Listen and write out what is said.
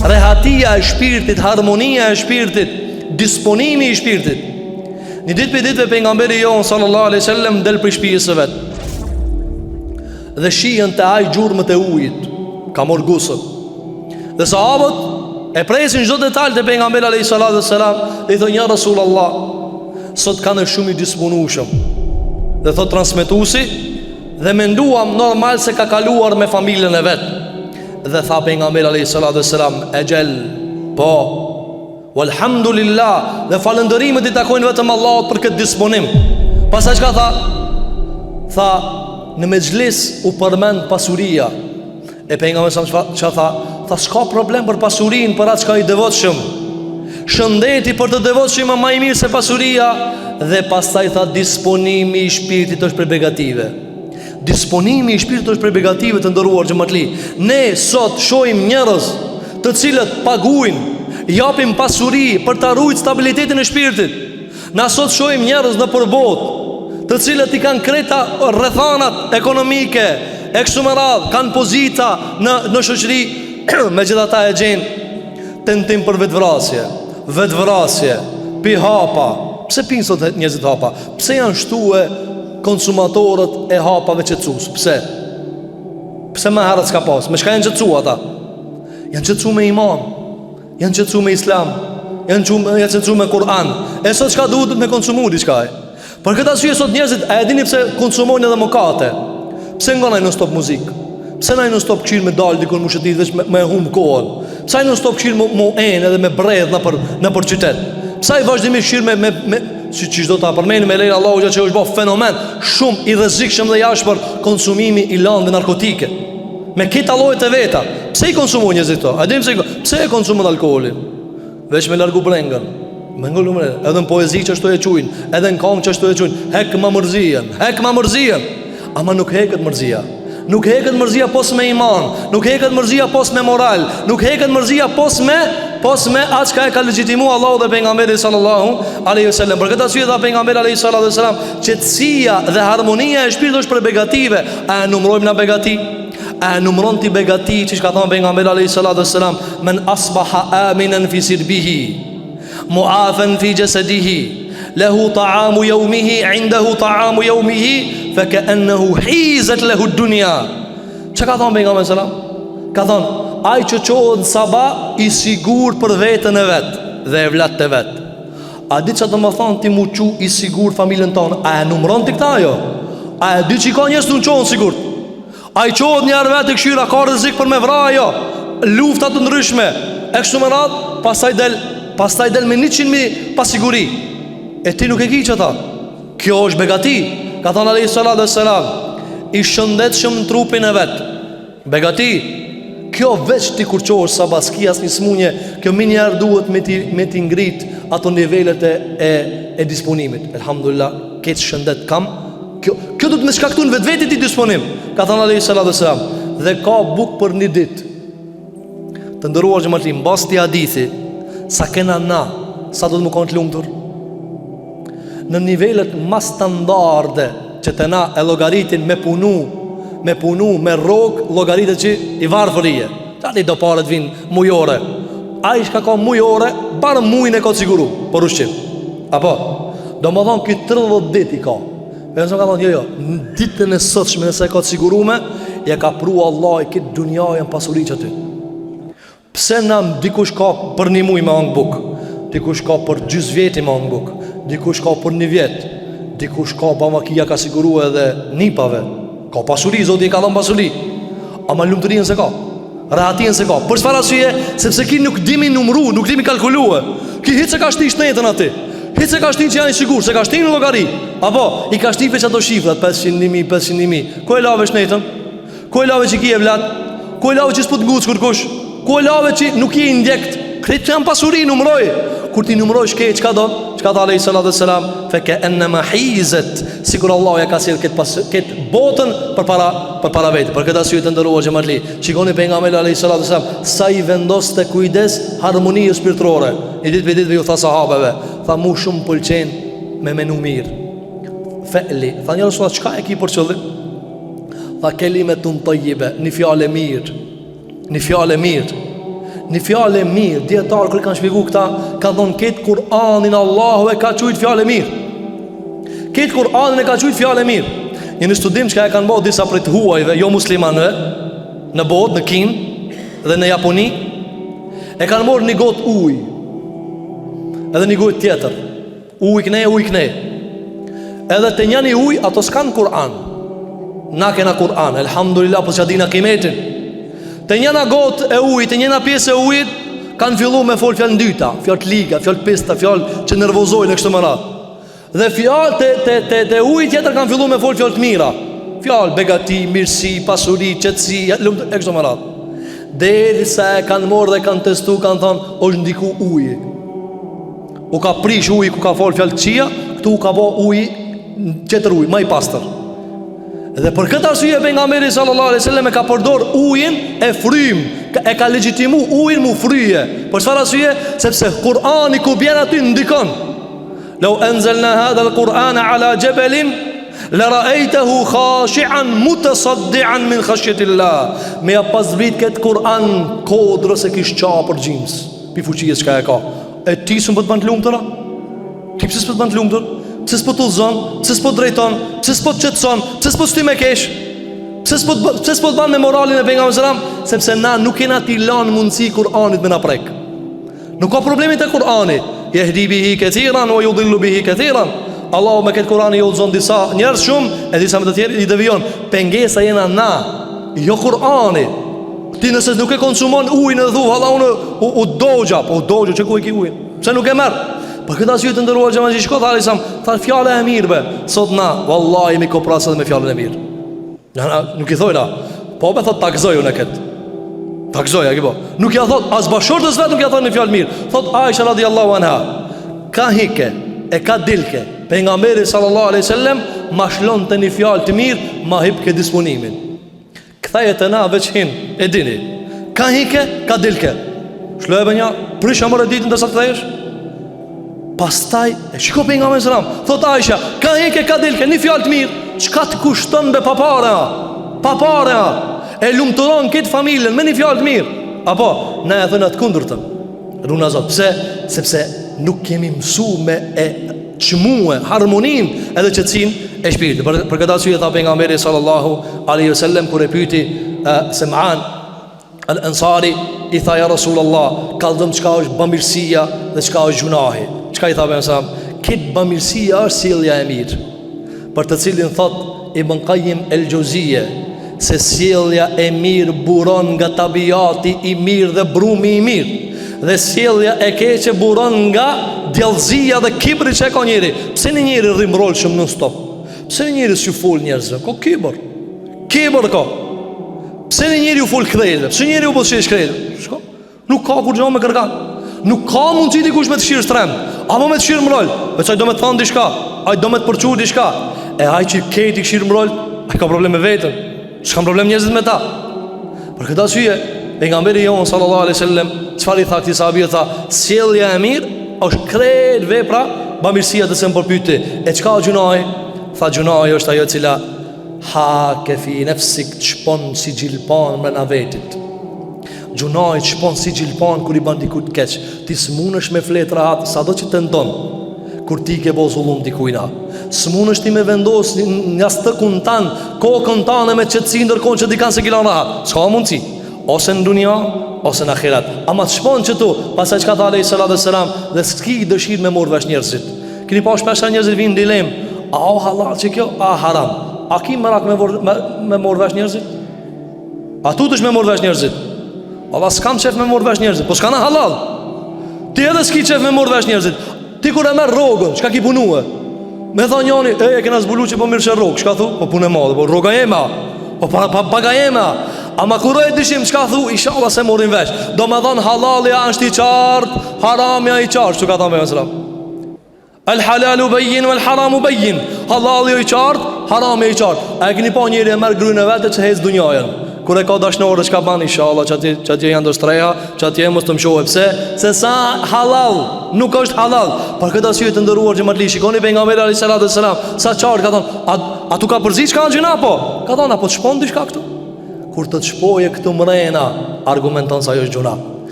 rehatia e shpirtit, harmonia e shpirtit, disponimi i shpirtit. Një ditë për ditëve pejgamberi jon sallallahu alaihi wasallam del për shtëpisë së vet. Dhe shihen te ai gjurmët e ujit, ka marr gusl. Dhe sahabët e presin çdo detaj te pejgamberi alayhi salatu wasalam, dhe i thonë ja Rasulullah, sot kanë shumë i disponueshëm. Dhe thot transmetuesi, dhe menduam normal se ka kaluar me familjen e vet. Dhe tha pejgamberi alayhi salatu wasalam, ajal, po, walhamdulillah, dhe falëndërimet i takojnë vetëm Allahut për këtë disponim. Pastaj çka tha? Tha, në mexhlis u përmend pasuria. E pejgamberi çka tha? Tha, s'ka problem për pasurinë, për atë çka i devotshëm. Shëndeti për të devotshëm më i mirë se pasuria. Dhe pastaj tha, disponimi i shpirtit është për begative. Disponimi i shpirtit është për begative, të nderuar xhamatli. Ne sot shohim njerëz të cilët paguajnë, japim pasuri për të ruajtur stabilitetin e shpirtit. Na sot shohim njerëz në përbot, të cilët i kanë kreta rrethanat ekonomike, e kështu me radhë, kanë pozita në shoqëri, megjithatë e gjejnë tentim për vetvrasje, pi hapa. Pse pinë sot njerëzit hapa? Pse janë shtuar konsumatorët e hapave qetësues? Pse më herët s'ka pas? Me çka janë qetësuar ata? Janë qetësuar me iman, janë qetësuar me islam, janë qetësuar me Kur'an. E sot çka duhet me konsumu diçka? Për këtë arsye sot njerëzit, a e dini pse konsumojnë edhe mëkate? Pse ngonaj non stop muzikë? Pse nai non stop këshir me dal dikon më shëtit veç me humb kohën? Pse ai non stop këshir me en edhe me bredh në për qytet? Pse ai vazhdimisht këshir me si çdo ta përmendim me lein Allahu që është bërë fenomen shumë i rrezikshëm dhe jashtëpër konsumimi i lëndë narkotike. Me këta llojet e veta. Pse i konsumojnë njerëzit këto? A dimë pse e konsumojnë alkoolin? Veç me largu brengën. Me ngulumre, edhe në poezi që ashtu e quajnë, edhe në këngë që ashtu e quajnë, hek ma mërzien. Ama nuk heket mërzia. Nuk heket mërzia pos me iman, nuk heket mërzia pos me moral, nuk heket mërzia pos me atë çka e ka legjitimuar Allahu dhe pejgamberi sallallahu alaihi wasallam. Për këtë arsye dha pejgamberi alaihi salatu wasallam, qetësia dhe harmonia e shpirtit është prerogative. A e numrojmë na begati? A e numron ti begati që ka thënë pejgamberi alaihi salatu wasallam, men asbaha aminan fi sirbihi, mu'afan fi jasadihi, lahu ta'amu yawmihi, indahu ta'amu yawmihi, fa ka'annahu hizat lahu ad-dunya. Çka ka thënë pejgamberi sallallahu alaihi wasallam? Ka thënë, ai që qohet në sabah i sigur për vetën e vetë dhe e vlatë të vetë. A di që të më thonë ti mu qu i sigur familjen tonë? A e numron të këta jo? A e di që i ka njës të në qohen sigur? A i qohet njerë vetë i këshyra, ka rëzik për me vra jo? Luftat të ndryshme e kështu më radhë, pastaj del me 100.000 pasiguri. E ti nuk e ki që ta. Kjo është begati. Ka thonë alayhi salatu wassalam, i shëndet shumë në trupin e vetë. Begati. Kjo veç ti kur qohësh sabas, ki as një smunje, kjo minjarë duhet me ti ngrit ato nivellet e disponimit. Elhamdulillah, këtë shëndet kam. Kjo du të me shkaktun vetë vetit i disponim. Ka thënë alayhi salatu wassalam, dhe ka buk për një dit. Të ndëruar që më të limë, bas të hadithi, sa kena na, sa do të më konë të lumëtur? Në nivellet ma standarde që të na e logaritin me punu, me rogë, logaritet që i varfërije. Tani do paret vinë mujore. A i shka ka mujore, barë mujnë e ka të siguru, për ushqim. Apo, do më thonë këtë 30 dit i ka. E nësë më ka thonë, jo, në ditën e sotshme nëse e ka të sigurume, ja ka pru Allah i këtë dunjaj në pasuri që ty. Pse nam dikush ka për një muj me angë buk, dikush ka për gjys vjeti me angë buk, dikush ka për një vjet, dikush ka pa makia ka siguru edhe nipave. Ka pasuri, Zoti i ka dhënë pasuri. Ama lumturinë se ka, rahatin se ka. Për çfarë arsye? Sepse ki nuk dimi numru, nuk dimi kalkulue. Ki hiç se ka shti shnetën aty. Hiç se ka shti që janë i sigurt, se ka shti në llogari. Apo i ka shti veç ato shifrat 500.000. Ku e lave shnetën? Ku e lave që ki e vlat? Ku e lave që s'po të nguc kurkush? Ku e lave që nuk je indjekt? Kretë janë pasuri, numroj. Kur ti numroj shkej, çka do? Çka tha alayhi salatu wassalam, fa ka'annama hizat, sikur Allah ja ka sjell këtë botën për para vetë. Për këtë arsye të ndëruar xhamatli, shikoni pejgamberin alayhi salatu wassalam sa i vendoste kujdes harmonisë shpirtërore. Një ditë për ditë ju tha sahabeve, tha mu shumë pëlqen me menu mirë. Fa'li, tha një Rasulullah, çka e ki për qëllim? Tha kelimetun tayyiba, një fjalë mirë. Një fjalë mirë. një fjalë e mirë, dietar kur kanë shpjeguar këta, kanë thonë këtë Kur'anin Allahu e ka thujt fjalë e mirë. Këtë Kur'anin e ka thujt fjalë e mirë. Një studim që e kanë bërë disa prej të huajve, jo muslimanëve, në botë, në Kinë dhe në Japoni, e kanë marrë një gotë ujë, edhe një gotë tjetër, ujë këne. Edhe të njëni ujë, ato s'kanë Kur'an. Na kena Kur'an, elhamdulillah, për që adina kimetin. Të njëna gotë e ujë, të njëna pjesë e ujët, kanë fillu me folë fjallë ndyta, fjallë të liga, fjallë pista, fjallë që nervozojnë e kështë të mëra. Dhe fjallë të ujë tjetër kanë fillu me folë fjallë të mira, fjallë begati, mirësi, pasuri, qetësi, e kështë të mëra. Deri se kanë morë dhe kanë testu, kanë thonë, është ndiku ujë. U ka prish ujë ku ka folë fjallë të qia, këtu u ka bo ujë, qetër ujë, ma i pastër. Dhe për këtë arsye pejgamberi sallallahu alaihi wasallam e ka përdor ujin e frym, e ka legjitimu ujin mu fryje. Për çfarë arsye? Sepse Kur'ani ku bjen aty ndikon. Law anzalna hadha al-Qur'ana ala jabalin la ra'aytahu khashi'an mutasaddian min khashyatillah. Me pas vit këtë Kur'an kodrës e kish çapër xhims. Pi fuqisë çka e ka. E ti s'u bën të lumtur? Ti pse s'po të bën të lumtur? Pse s'po t'ullzon, pse s'po drejton, pse s'po t'qetson, pse s'po t'sty me kesh, pse s'po t'ban me moralin e pejgamberit sallam, sepse na nuk kena t'i lanë mundësi Kur'anit me na prek. Nuk ka problemit e Kur'anit. Yahdi bihi katiran wa yudhillu bihi katiran. Allahu me këtë Kur'an i udhëzon disa njerëz shumë, e disa me të tjerë i devijon. Pengesa jena na, jo Kur'ani. Ti nëse nuk e konsumon ujin e thu, valla unë u dogja, po u dogja që ku e ki ujin? Pse nuk e merr? Për këtë arsye të ndëruar xhamat, shko tha Alisam, tha fjala e mirë be. Sot na, vallahi mi koprasa me fjalën e mirë. Nuk i thojna, po me thot takzoj unë këtë. Takzoj, a ki po. Nuk ja thot, as bashortës vetë nuk ja thot në fjalë mirë. Thot Aisha radiallahu anha, ka hike, e ka dilke, pejgamberi sallallahu alaihi wasallam ma shlon të një fjalë të mirë, ma hip ke disponimin. Kthehet e na veç hin, e dini. Ka hike, ka dilke. Shlojë bënja, prisha morë ditën ndërsa kthehesh. Pastaj, e shiko pejgamberi sallallahu alaihi wasallam, thot Aisha, ka hike, ka dilke, një fjalë të mirë, çka të kushton be papare? Papare. E lumturon këtë familjen me një fjalë të mirë. Apo, na e thënë atë kundërtën. Runa Zot, pse? Sepse nuk kemi mësuar me e çmuë harmoninë edhe qetësinë e shpirtit. Për këtë arsye tha pejgamberi sallallahu alaihi wasallam kur e pyeti Sem'an al-Ansari, i tha ja Rasulullah, kallëm çka është bamirësia dhe çka është gjunahi. Çka i tha pejgamberi? Këtë bamirësia është sjellja e mirë, për të cilin thot Ibn Qayyim el-Jauziyje se sjellja e mirë buron nga tabiati i mirë dhe brumi i mirë, dhe sjellja e keqe buron nga djallëzia dhe kibri që e ka njeri. Pse një njeri rrimroll shumë non stop? Pse një njeri s'ju fol njerëzve? Ko kibër. Kibër ka. Pse një njeri u fol krejtëve? Pse një njeri u bështesh krejtëve? Shko? Nuk ka kur gjë me kërkan. Nuk ka mundësi dikush me të shirë strem, apo me të shirë mroll. Veç ai do me të thonë diçka, ai do me të përçur diçka. E ai që keti këshirë mroll, ai ka problem me vetën. S'ka problem njerëzit me ta. Për këtë arsye, pejgamberi jon sallallahu alaihi wasallam çfarë i tha këtij sahabit, tha, sjellja e mirë është krejt vepra bamirësia të se më përpyti. E çka gjunahi? Tha gjunahi është ajo e cila ha ke fi nefsik të shpon si gjilpan mrena vetit. Gjunahi të shpon si gjilpan kur i ban dikujt keq. Ti s'munësh me flet rahat sado që të ndon kur ti ke bo zullum dikujna. S'munësh ti me vendos nga stëkun tan kokën tane me qetësi ndërkohë që dikan se kilan rahat. S'ka mundsi. Ose në dunia, ose në akhirat. Ama të shpon që tu, pasaj që ka tha alayhi salatu wassalam, dhe s'ki dëshirë me morë vesh njerëzit. Kini pa shpesha njerëzit vinë dilem, a o halal që kjo, a haram. A ki mërak me morë vesh njerëzit? A tu tësh me morë vesh njerëzit? Allah s'kam qef me morë vesh njerëzit, po s'kana halal. Ti edhe s'ki qef me morë vesh njerëzit. Ti kur e merë rogën, shka ki punue? Me tha njani, e kena zbulu që po mirë që rogë, shka thu? Po punë e madhe, po roga jema, po paga jema. Ama kur e dishim çka thu, inshallah se morin vesh. Do me thonë halali është i qartë, haramja i qartë, që ka thonë me mësram. El halalu bejin, el haramu bejin. Halali i qartë, harami i qartë. A e kini pa njëri e merë grynë e vete që hezë dunjajën. Kur e ka dashnore që ka ban, inshallah, që atje janë dështreja, që atje mos të mshohe. Pse? Se sa halal, nuk është halal. Për këtë arsye të ndëruar xhamatli, shikoni pejgamberi alayhis salam, sa qartë ka thonë, a tu ka përzi çka gjuna po? Ka thonë, apo të shpon diçka këtu? Kur të të shpoje këtu mrena, argumenton sa jo është gjuna.